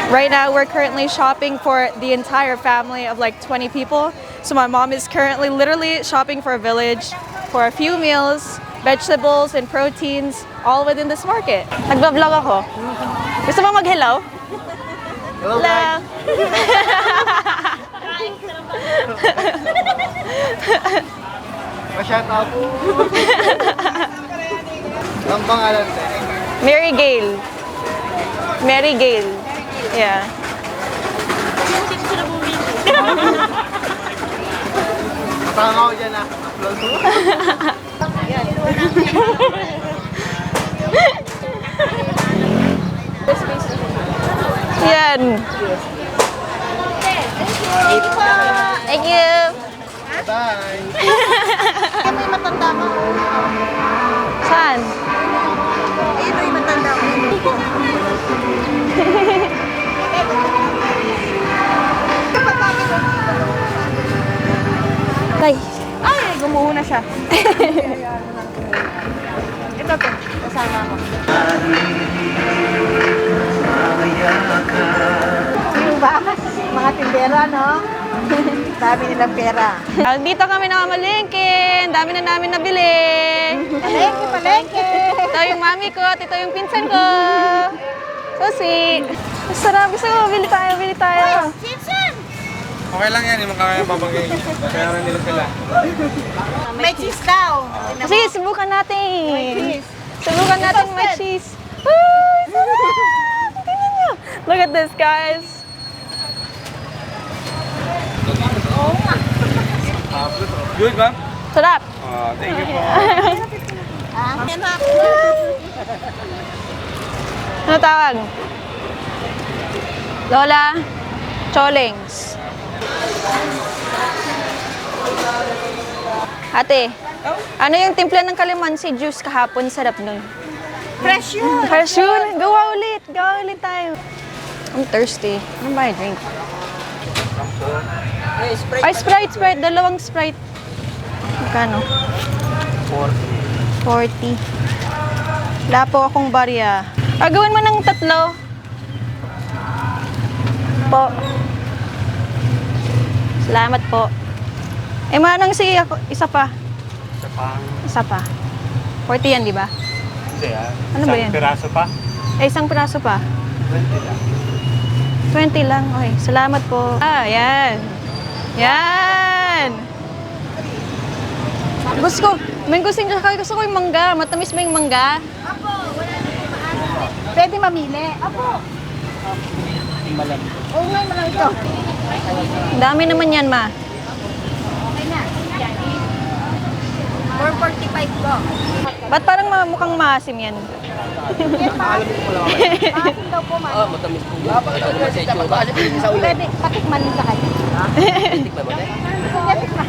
Right now, we're currently shopping for the entire family of like 20 people. So my mom is currently literally shopping for a village for a few meals, vegetables and proteins, all within this market. Nagba-vlog ako. Gusto mo mag-hello? Hello, Hello. Ma-shout out. Ang pangalan ko? Mary Gale. Mary Gale. Yeah. Matanga ko dyan upload mo. Yan. Thank you. Bye! May matanda mo. Saan? Ayun may matanda mo. Tay. Ay, gumuho na siya. Ito to, kasama mo. Sino ba? Mga tindera, no? Dami nilang pera. Dito kami nakamalengke. Ang dami na namin nabili. Palengke, palengke. Ito yung mami ko at ito yung pinsan ko. So sweet. Masarap. Gusto ko, bili tayo, bili tayo. Simpson! Okay lang yan, yung mga babagay. Kaya rin nila sila. May cheese daw. Sige, subukan natin. cheese. Subukan natin may cheese. Ay, sarap! Tingnan nyo. Look at this, guys. Good ba? Sarap. Thank you po. Ano tawag? Lola Cholings. Ate, ano yung timpla ng kalamansi juice kahapon? Sarap nun. Fresh yun. Fresh yun. Gawa ulit. Gawa ulit tayo. I'm thirsty. Ano ba yung drink? Ay, Sprite, Sprite. Dalawang Sprite. Magkano? 40. Wala po akong barya. Gawin mo ng tatlo. Po. Salamat po. Manang sige ako. Isa pa. Isa pa. 40 yan, di ba? Hindi Ano ba yan? Isang piraso pa? Isang piraso pa. 20 lang. 20 lang. Okay. Salamat po. Yan. Yan! Gusto ko yung mangga. Matamis ba yung mangga? Pwede mamili. Apo. Oo nga, malaki ito. Ang dami naman yan, ma. Okay na. 445 ko. Ba't parang mukhang maasim yan? Maasin daw po, man. Matamis po yun. Matamis sa itsura. Pwede, patikman sa kanya. Tikman mo tayo. Sige, tikman.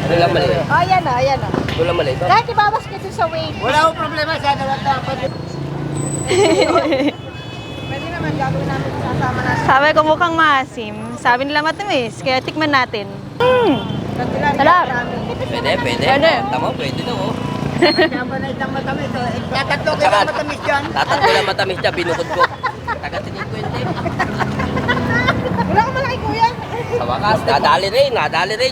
Ano lang mali? Oh, ayan o, ayan o. Wala mali ito. Kahit ibawas ka dun sa weight. Wala akong problema sa dalawa dapat. Pwede naman gagawin natin sasama natin. Sabi ko mukhang maasim. Sabi nila matamis. Kaya tikman natin. Sarap. Pwede, pwede. Pwede. Tama, pwede daw. Oh. Nabanay lang matamis. Tatatlo kayo lang matamis dyan. Tatatlo lang matamis siya, binukod ko. Tagatingin ko hindi. Wala ka malaki kuya. Sa wakas, nadali rin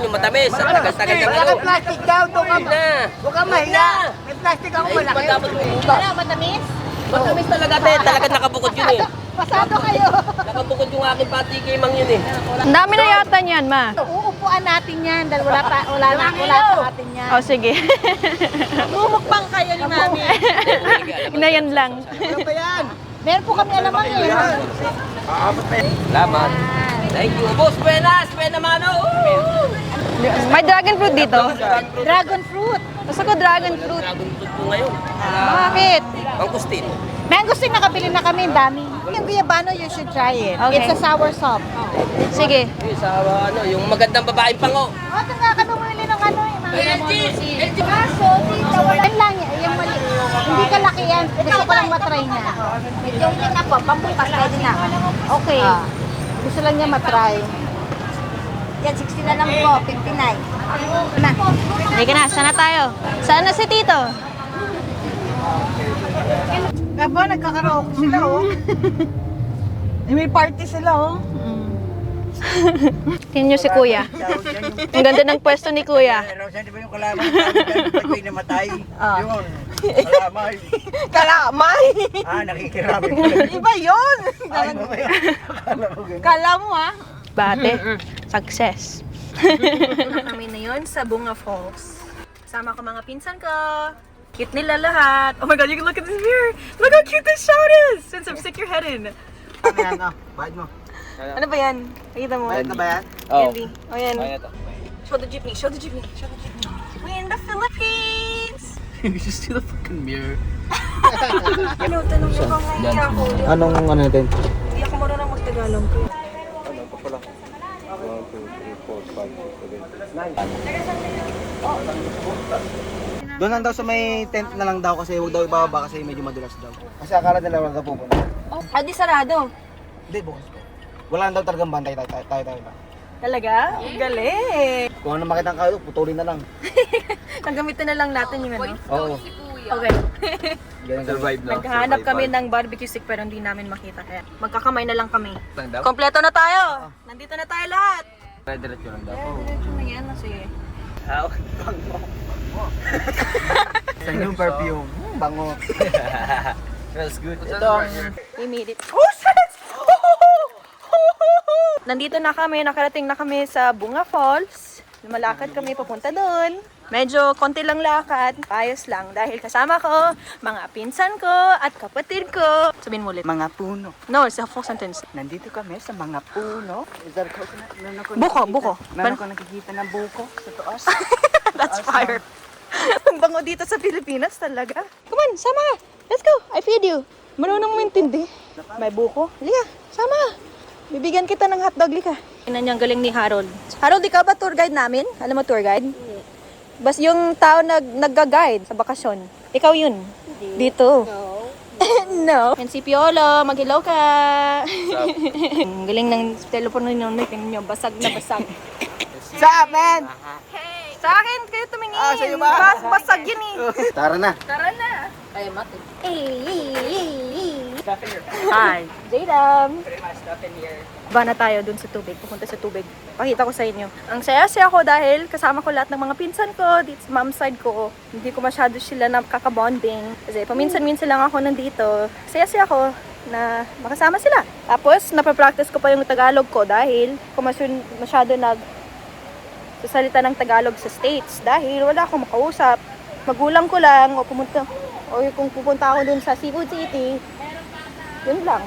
yung matamis. Sa tagal-tagal ng Wala ano. ka plastic daw. Doon ka Na. mahiya. May plastic ako Ay, malaki. dapat mo. Wala, matamis? Matamis talaga, te. Talaga nakabukod yun eh. Pasado kayo. Nakabukod yung aking patikimang yun eh. Ang dami na yata niyan, ma. Uupuan natin yan dahil wala sa atin yan. O, sige. Mumukbang kayo ni Mami. Inayan lang. Ano ba yan? Meron po kami alamang eh. Salamat. Thank you. Boss, buenas. Buena mano. May dragon fruit dito. Dragon fruit. Gusto ko dragon fruit. Dragon fruit po ngayon. Bakit? Mangkustin. Mangosteen nakabili na kami, dami. Yung guyabano, you should try it. Okay. It's a sour sop. Sige. Yung sa yung magandang babaeng pango. Oh, ito nga ka bumili ng ano eh. Mga LG! LG! Kaso, dito wala. Yan lang yan. Yung mali. Hindi ka laki yan. Gusto ko lang matry niya. Medyo yun na po. Pambukas pwede na. Okay. Gusto lang niya matry. Yan, 60 na lang po. 59. Na. Halika na. Sana tayo. Saan na si Tito? Aba, nagkakaraoke sila oh. May party sila, oh. Tingnan nyo si Kuya. Ang ganda ng pwesto ni Kuya. Rosan, di ba yung kalamay namin pag may namatay? Ah. Yun. Kalamay. Kalamay! Nakikirami ko. Iba yun! Ay, mamaya. Akala ko ganun. Kala mo, ah. Bate. Success. Kami na yun sa Bunga Falls. Kasama ko mga pinsan ko. Cute nila lahat. Oh my god, you can look at this mirror. Look how cute this shot is. Since I'm stick your head in. Ano yan, oh? Bayad mo. Ano ba yan? Nakita mo? Bayad na ba yan? Oh. Candy. Oh yan. Ayan ito. Show the jeepney. Show the jeepney. Show the jeepney. We're in the Philippines. You just see the fucking mirror. Ano, tanong mo kung ngayon ako. Anong ano natin? Hindi ako marunong magtagalog. Doon lang daw sa may tent na lang daw kasi huwag daw ibababa kasi medyo madulas daw. Kasi akala nila wala daw pupunta. Ah, di sarado. Hindi, bukas. Wala lang daw talagang bantay tayo lang. Talaga? Galing. Kung ano makita kayo, putulin na lang. Gagamitin na lang natin yung ano. Oo. Okay. Ganun Survive na. Naghahanap kami ng barbecue stick pero hindi namin makita. Kaya magkakamay na lang kami. Lang daw? Kompleto na tayo! Nandito na tayo lahat! Diretso lang daw. Diretso na yan kasi. How? Saan yung perfume? Bango. Smells good. Ito ang... We made it. Oh, Nandito na kami, nakarating na kami sa Bunga Falls. Lumalakad kami papunta doon. Medyo konti lang lakad, ayos lang dahil kasama ko, mga pinsan ko at kapatid ko. Sabihin mo ulit. Mga puno. No, it's a full sentence. Nandito kami sa mga puno. Is that coconut? Buko. Meron ko nakikita na buko sa taas. That's fire. Ang bango dito sa Pilipinas talaga. Come on, sama ka. Let's go. I feed you. Marunong mo intindi. May buko. Lika, sama. Bibigyan kita ng hotdog, lika. Tingnan niyo ang galing ni Harold. Harold, ikaw ba tour guide namin? Alam mo tour guide? Bas yung tao nagga-guide sa bakasyon. Ikaw yun. Dito. No. No. Yan si Piolo, mag-hello ka. Ang galing ng telepono ni Nonoy. Tingnan niyo, basag na basag. Sa man! Sa akin, kayo tumingin. Ah, sa'yo ba? Basag yun eh. Tara na. Hi. J-Dam. Ba na tayo dun sa tubig, pupunta sa tubig. Pakita ko sa inyo. Ang saya-saya ko dahil kasama ko lahat ng mga pinsan ko, dito sa mom side ko. Hindi ko masyado sila nakaka-bonding. Kasi paminsan-minsan lang ako nandito. Saya-saya ko na makasama sila. Tapos, napapractice ko pa yung Tagalog ko dahil kung masyado sasalita ng Tagalog sa States dahil wala akong makausap. Magulang ko lang o kung pupunta ako dun sa Cebu City, yun lang.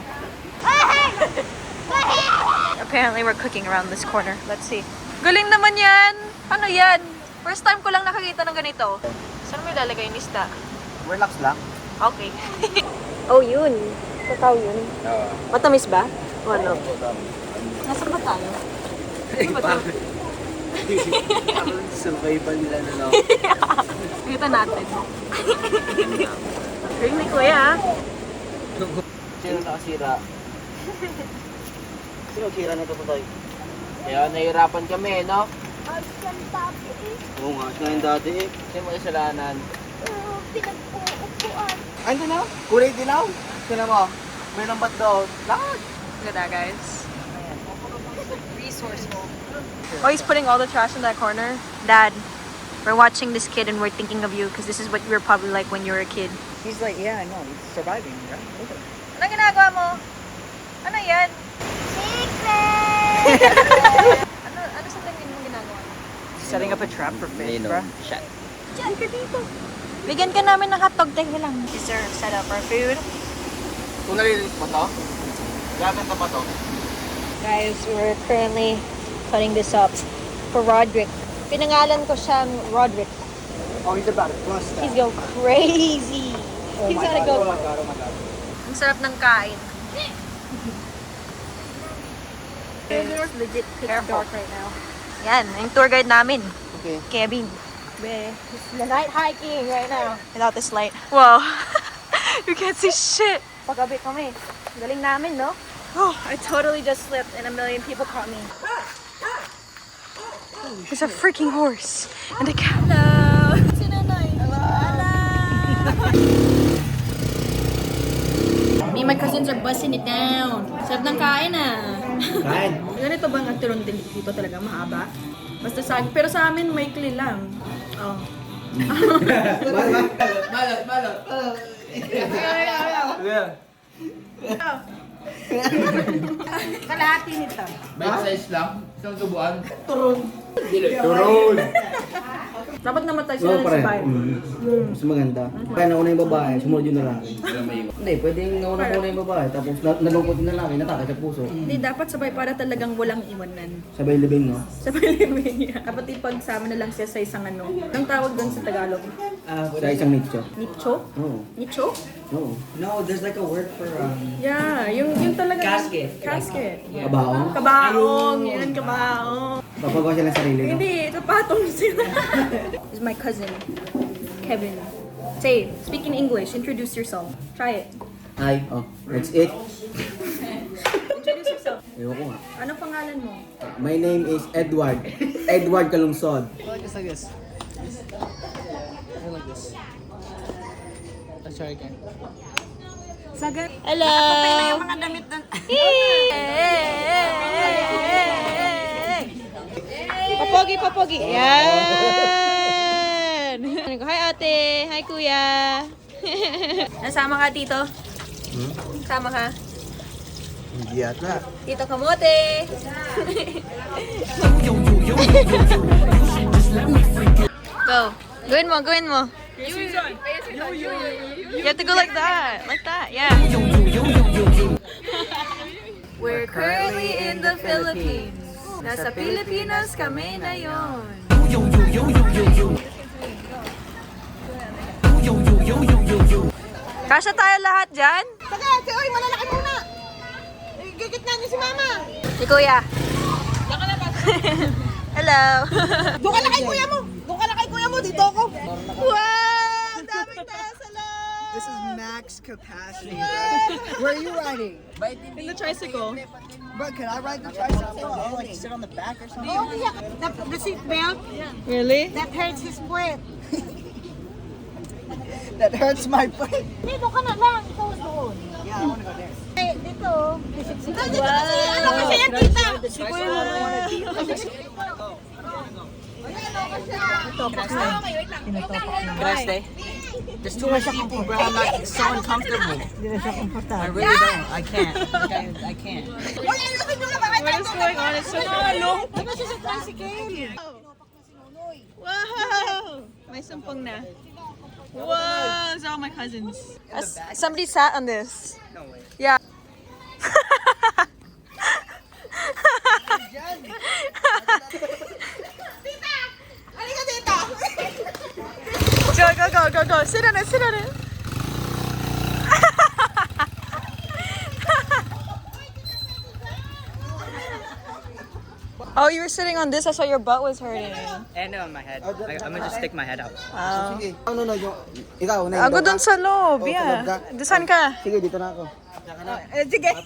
Apparently, we're cooking around this corner. Let's see. Galing naman yan! Ano yan? First time ko lang nakakita ng ganito. Saan mo ilalagay yung isda? Relax lang. Okay. Oh, yun. Kakao yun. Matamis ba? O ano? Nasaan ba tayo? Survival nila na no. Kita natin. Galing ni Kuya. Sino nakasira? Sino kira nito po tayo? Kaya nahihirapan kami, no? Oo nga, siya yung dati eh. Sino mga kasalanan? Ay, ito na. Kulay dilaw. Sino mo? May lambat daw. Lahat. Look at that, guys. Resourceful. Oh, he's putting all the trash in that corner. Dad, we're watching this kid and we're thinking of you because this is what you were probably like when you were a kid. He's like, yeah, I know. He's surviving, right? Ano ginagawa mo? Ano yan? ano sa tingin mo ginagawa? Setting up a trap for fish, bro. Shot. Diyan ka dito. Bigyan ka namin ng hotdog. Teka lang. These are set up our food. Kung nalilis mo to, gamit na ba to? Guys, we're currently putting this up for Roderick. Pinangalan ko siyang Roderick. Oh, he's about to bust that. He's go crazy. Oh He's my gonna God, go. oh my God, oh my God. Ang sarap ng kain. It's legit pitch dark right now. Yan, yung tour guide namin. Okay. Kevin. It's the night hiking right now. Without this light. Wow. You can't see shit. Paggabi kami. Galing namin, no? Oh, I totally just slipped and a million people caught me. There's a freaking horse and a cat. Hello. Me and my cousins are busting it down. Sarap ng kain ah. Kain. Ganito bang ang turon din dito talaga mahaba? Basta sa pero sa amin maikli lang. Oh. Kalahati nito. Bike size lang. Isang tubuan. Dapat namatay Oo, sila ng pare. sabay. Mas maganda. Kaya nauna yung babae, sumunod yung lalaki. Hindi, pwedeng nauna yung babae, tapos nalungkot yung lalaki, natakay sa puso. Hindi dapat sabay para talagang walang iwanan. Sabay libing, no? Sabay living niya. Dapat ipagsama na lang siya sa isang ano. Anong tawag doon sa Tagalog? Sa isang nicho. Nicho? Oo. Nicho? Oo. No, there's like a word for Yeah, yung talaga. Casket. Casket. Yeah. Kabaong. Kabaong. Yan, kabaong. Papagawa siya ng sarili, no? Hindi, ito patong sila. This is my cousin, Kevin. Say, speak in English. Introduce yourself. Try it. Hi. Oh, that's it. Introduce yourself. Ayoko nga. Anong pangalan mo? My name is Edward. Edward Kalungsod. like this. Like this. Let's try again. Hello! Yung mga damit na... Papogi, papogi. Yan! Hi ate! Hi kuya! Nasama ka, Tito? Sama ka? Hindi ata. Tito Kamote! Go! Gawin mo, gawin mo. You have to go like that. Like that, yeah. We're currently in the Philippines. Nasa Pilipinas kami na yon. Kasya tayo lahat dyan? Saka, oy, malalaki muna. Gigitna niyo si mama. Si Kuya. Hello. Doon ka na kay kuya mo. Doon ka na kay kuya mo. Dito ako. Wow! Daming tayo sa loob. This is max capacity. Where are you riding? In the tricycle. Bro, can I ride the tricycle? I'll like sit on the back or something. Oh, yeah. The seat belt, Really? that hurts his foot. That hurts my foot. Dito ka na lang. Ikaw doon. Yeah, I want to go there. Eh, dito. Ano kasi yan, tita? Can I stay? There's too much people, bro. I'm like so uncomfortable. I really don't. I can't. I can't. Wala na kasi nyo na bakit What is going on? It's so long. Ano siya sa tricycle? Wow! May sumpong na. Wow! Those are all my cousins. Somebody sat on this. No way. Yeah. Halika dito. Go. Sit on it. Oh, you were sitting on this. I saw your butt was hurting. And on my head. I'm gonna just stick my head out. Sige. Ano na yung... Ikaw, na Ako dun sa loob, Oh, sa yeah. loob ka? Saan ka? Sige, dito na ako. Sige. Are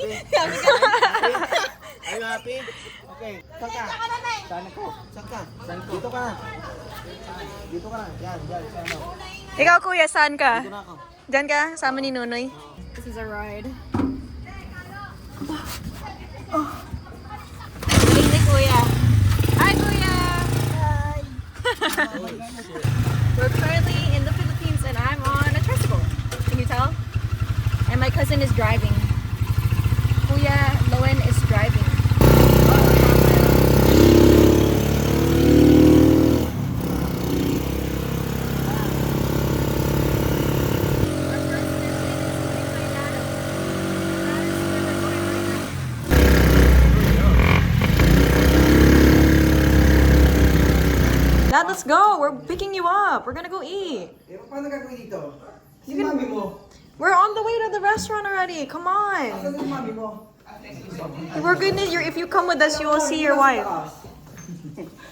you happy? Okay. Saan ka? Saan ako? Saan ka? Dito ka na. Dito ka na. Yan. Saan ako? Ikaw, kuya, saan ka? Dito na ako. Diyan ka? Sama ni Nunoy? This is a ride. Galing ni kuya. Hi, kuya! Hi! We're currently in the Philippines and I'm on a tricycle. Can you tell? And my cousin is driving. Kuya Lowen is driving. Dad, let's go. We're picking you up. We're gonna go eat. Paano gagawin dito? Si mami mo. We're on the way to the restaurant already. Come on. Saan yung mami mo? We're gonna. If you come with us, you will see your wife.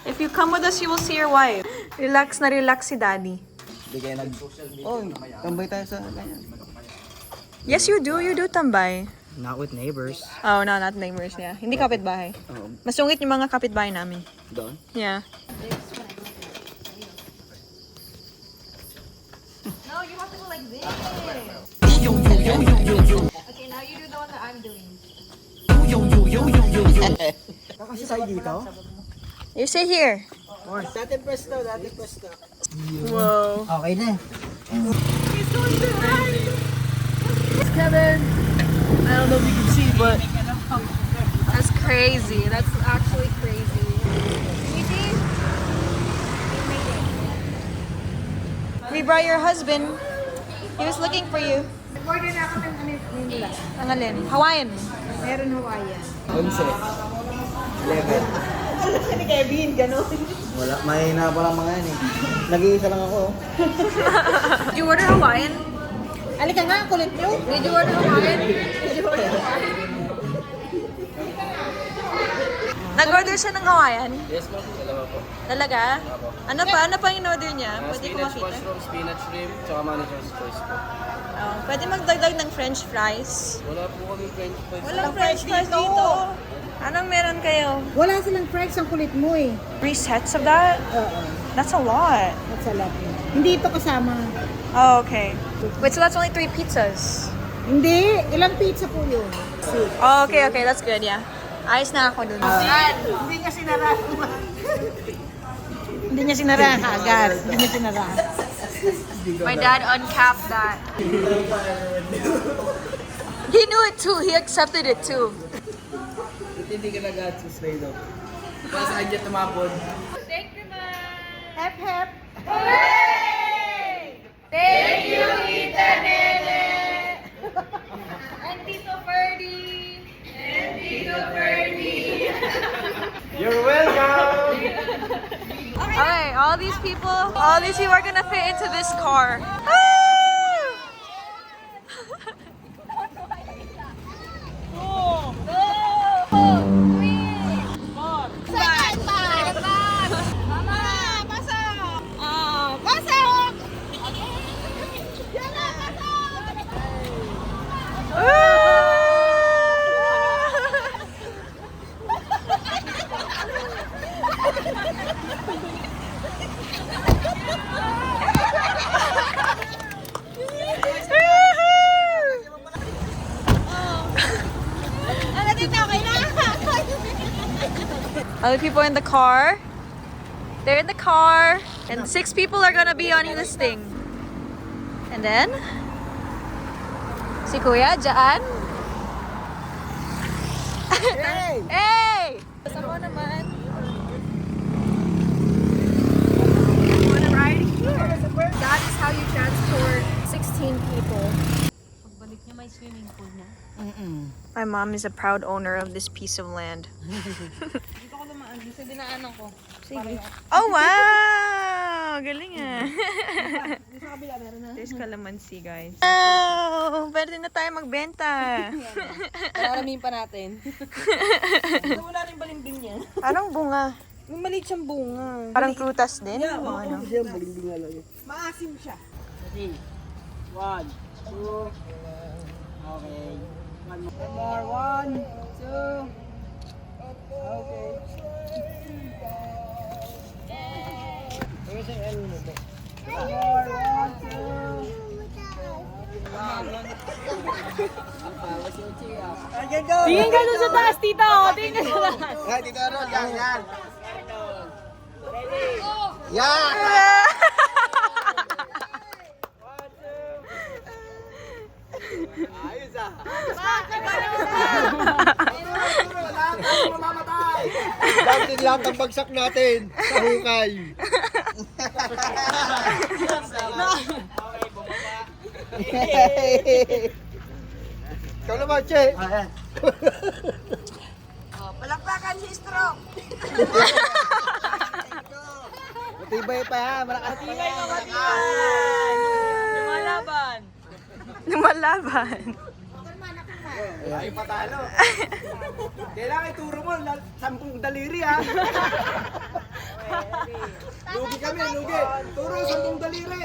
If you come with us, you will see your wife. Relax na relax si Daddy. Hindi kayo nag... Oh, tambay tayo sa ganyan. Yes, you do. You do tambay. Not with neighbors. Oh, no, not neighbors. Yeah. Hindi kapitbahay. Mas sungit yung mga kapitbahay namin. Doon? Yeah. No, you have to go like this. now you do the one that I'm doing. Kasi tayo dito. You sit here. Dati pwesto, dati pwesto. Whoa. Okay na. Kevin. I don't know if you can see, but that's crazy. That's actually crazy. We brought your husband. He was looking for you. Order na ako ng nila. Ang alin? Hawaiian. Meron Hawaiian. 11. Ni Kevin, gano'n. Wala, mahina pa lang mga yan eh. Nag-iisa lang ako. Did you order Hawaiian? Halika nga, kulit nyo. Did you order Hawaiian? Did you order Hawaiian? Nag-order siya ng Hawaiian? Yes, ma'am. Dalawa po. Talaga? Ano pa yung in-order niya? Pwede ko Spinach makita? mushroom, spinach shrimp, tsaka manager's choice po. Oh, pwede magdagdag ng french fries? Wala po kami french fries. Walang french fries dito. Anong meron kayo? Wala silang fries ang kulit mo eh. 3 sets of that? Oo. That's a lot. That's a lot. Hindi ito kasama. Oh, okay. Wait, so that's only 3 pizzas? Hindi. Ilang pizza po yun? Oh, okay, that's good, yeah. Ayos na ako dun. Hindi niya sinara. Hindi niya sinara agad. Hindi niya sinara. My dad uncapped that. He knew it too. He accepted it too. Hindi ka nag-atsos na ito. Kasi kanya tumapon. Hep, hep. Thank you, Tita Nene! And Tito Ferdy! And Tito Ferdy! You're welcome! Okay, all these people are gonna fit into this car. Other people in the car. They're in the car. And 6 people are gonna be on this thing. And then, si Kuya dyan. Hey! Hey! Sama naman. Wanna ride here? That is how you transport 16 people. Pagbalik niya may swimming pool na. My mom is a proud owner of this piece of land. Dito ko lumaan. Dito dinaanan ko. Sige. Oh, wow! Galing ah. Dito sa kabila meron na. There's calamansi, guys. Wow! Pwede na tayo magbenta. Karamihin pa natin. Dito wala rin balimbing niya. Anong bunga? May maliit siyang bunga. Parang prutas din? O ano? Siya, balimbing nga lang yun. Maasim siya. 1, 2. Okay. One more. 1, 2. Okay. Where's yung L mo ba? One more. 1, 2. Tingin ka doon sa taas, tita. Tingin ka sa taas. Yan, dito Ron, yan. Yan! Ayos ah. Dapat lahat ang bagsak natin sa hukay. Ikaw naman, Che. Palakpakan si Stroke. Matibay pa ha, malakas pa yan. Lumalaban. Lumalaban. Ay, patalo. Kailangan ituro mo, 10 daliri ha. Lugi kami, lugi. Turo 10 daliri.